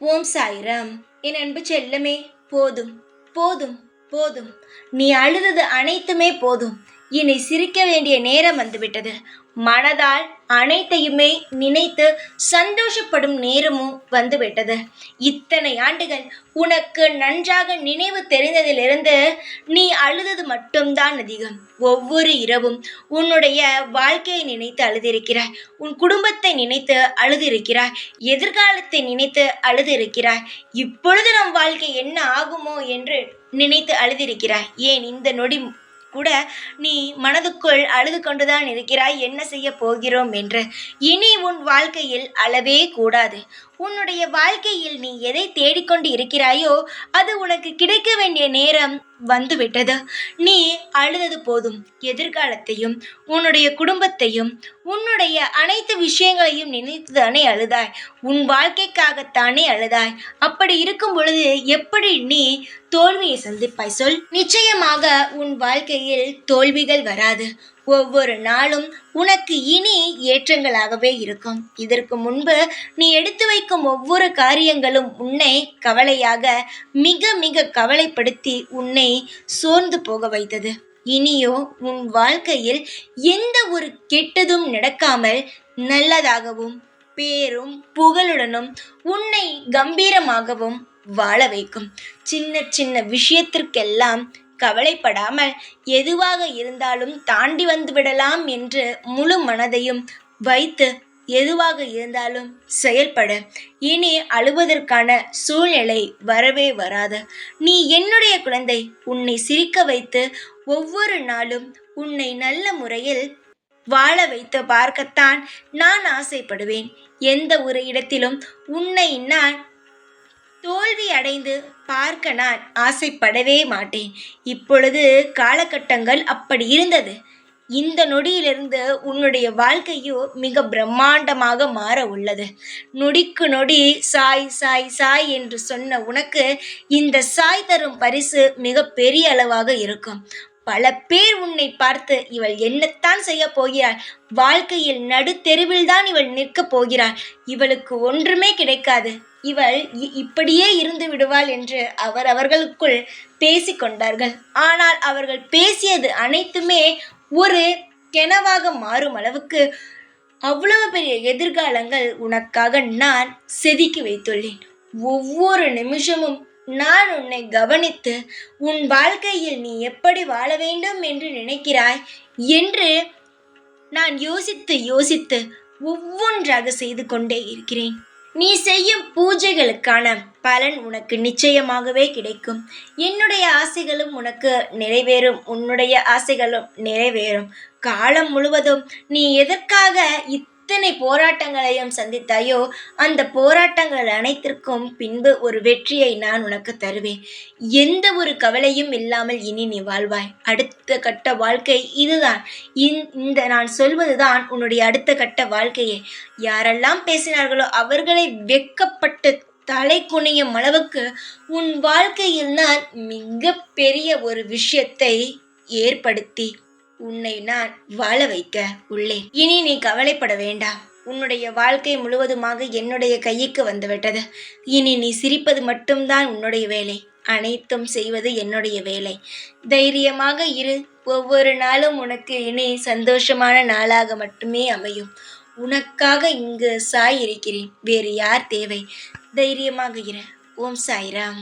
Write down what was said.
ஓம் சாய்ராம். என் அன்பு செல்லமே, போதும் போதும் போதும். நீ அழுதது அனைத்துமே போதும். இனி சிரிக்க வேண்டிய நேரம் வந்துவிட்டது. மனதால் அனைத்தையுமே நினைத்து சந்தோஷப்படும் நேரமும் வந்துவிட்டது. இத்தனை ஆண்டுகள் உனக்கு நன்றாக நினைவு தெரிந்ததிலிருந்து நீ அழுதது மட்டும்தான் அதிகம். ஒவ்வொரு இரவும் உன்னுடைய வாழ்க்கையை நினைத்து அழுதிருக்கிறாய், உன் குடும்பத்தை நினைத்து அழுதிருக்கிறாய், எதிர்காலத்தை நினைத்து அழுதிருக்கிறாய். இப்பொழுது நம் வாழ்க்கை என்ன ஆகுமோ என்று நினைத்து அழுதிருக்கிறாய். ஏன் இந்த நொடி கூட நீ மனதுக்குள் அழுது கொண்டுதான் இருக்கிறாய், என்ன செய்ய போகிறோம் என்று. இனி உன் வாழ்க்கையில் அழவே கூடாது. உன்னுடைய வாழ்க்கையில் நீ எதை தேடிக்கொண்டு இருக்கிறாயோ அது உனக்கு கிடைக்க வேண்டிய நேரம் வந்துவிட்டது. நீ அழுதது போதும். எதிர்காலத்தையும் உன்னுடைய குடும்பத்தையும் உன்னுடைய அனைத்து விஷயங்களையும் நினைத்துதானே அழுதாய். உன் வாழ்க்கைக்காகத்தானே அழுதாய். அப்படி இருக்கும் பொழுது எப்படி நீ தோல்வியை சந்திப்பாய் சொல்? நிச்சயமாக உன் வாழ்க்கையில் தோல்விகள் வராது. ஒவ்வொரு நாளும் உனக்கு இனி ஏற்றங்களாகவே இருக்கும். இதற்கு முன்பு நீ எடுத்து வைக்கும் ஒவ்வொரு காரியங்களும் உன்னை கவலையாக மிக மிக கவலைப்படுத்தி உன்னை சோர்ந்து போக வைத்தது. இனியோ உன் வாழ்க்கையில் எந்த ஒரு கெட்டதும் நடக்காமல் நல்லதாகவும் பேரும் புகழுடனும் உன்னை கம்பீரமாகவும் வாழ வைக்கும். சின்ன சின்ன விஷயத்திற்கெல்லாம் கவலைப்படாமல் எதுவாக இருந்தாலும் தாண்டி வந்து விடலாம் என்று முழு மனதையும் வைத்து எதுவாக இருந்தாலும் செயல்பட. இனி அழுவதற்கான சூழ்நிலை வரவே வராது. நீ என்னுடைய குழந்தை. உன்னை சிரிக்க வைத்து ஒவ்வொரு நாளும் உன்னை நல்ல முறையில் வாழ வைத்து பார்க்கத்தான் நான் ஆசைப்படுவேன். எந்த ஒரு இடத்திலும் உன்னை நான் தோல்வி அடைந்து பார்க்க நான் ஆசைப்படவே மாட்டேன். இப்பொழுது காலகட்டங்கள் அப்படி இருந்தது. இந்த நொடியிலிருந்து உன்னுடைய வாழ்க்கையோ மிக பிரம்மாண்டமாக மாற உள்ளது. நொடிக்கு நொடி சாய் சாய் சாய் என்று சொன்ன உனக்கு இந்த சாய் தரும் பரிசு மிக பெரிய அளவாக இருக்கும். பல பேர் உன்னை பார்த்து இவள் என்னத்தான் செய்ய போகிறாள், வாழ்க்கையில் நடுத்தெருவில் தான் இவள் நிற்கப் போகிறாள், இவளுக்கு ஒன்றுமே கிடைக்காது, இவள் இப்படியே இருந்து விடுவாள் என்று அவர்களுக்குள் பேசிக்கொண்டார்கள். ஆனால் அவர்கள் பேசியது அனைத்துமே ஒரு கெனவாக மாறும் அளவுக்கு அவ்வளவு பெரிய எதிர்காலங்கள் உனக்காக நான் செதுக்கி வைத்துள்ளேன். ஒவ்வொரு நிமிஷமும் நான் உன்னை கவனித்து உன் வாழ்க்கையில் நீ எப்படி வாழ வேண்டும் என்று நினைக்கிறாய் என்று நான் யோசித்து யோசித்து ஒவ்வொன்றாக செய்து கொண்டே இருக்கிறேன். நீ செய்யும் பூஜைகளுக்கான பலன் உனக்கு நிச்சயமாகவே கிடைக்கும். என்னுடைய ஆசைகளும் உனக்கு நிறைவேறும், உன்னுடைய ஆசைகளும் நிறைவேறும். காலம் முழுவதும் நீ எதற்காக இத்தனை போராட்டங்களையும் சந்தித்தாயோ அந்த போராட்டங்கள் அனைத்திற்கும் பின்பு ஒரு வெற்றியை நான் உனக்கு தருவேன். எந்த ஒரு கவலையும் இல்லாமல் இனி நீ வாழ்வாய். அடுத்த கட்ட வாழ்க்கை இதுதான். இந்த நான் சொல்வதுதான் உன்னுடைய அடுத்த கட்ட வாழ்க்கையே. யாரெல்லாம் பேசினார்களோ அவர்களை வெட்கப்பட்டு தலை குனியும் அளவுக்கு உன் வாழ்க்கையில் நான் மிக பெரிய ஒரு விஷயத்தை ஏற்படுத்தி உன்னை நான் வாழ வைக்க உள்ளேன். இனி நீ கவலைப்பட வேண்டாம். உன்னுடைய வாழ்க்கை முழுவதுமாக என்னுடைய கைக்கு வந்துவிட்டது. இனி நீ சிரிப்பது மட்டும்தான் உன்னுடைய வேலை. அனைத்தும் செய்வது என்னுடைய வேலை. தைரியமாக இரு. ஒவ்வொரு நாளும் உனக்கு இனி சந்தோஷமான நாளாக மட்டுமே அமையும். உனக்காக இங்கு சாய் இருக்கிறேன். வேறு யார் தேவை? தைரியமாக இரு. ஓம் சாய்ராம்.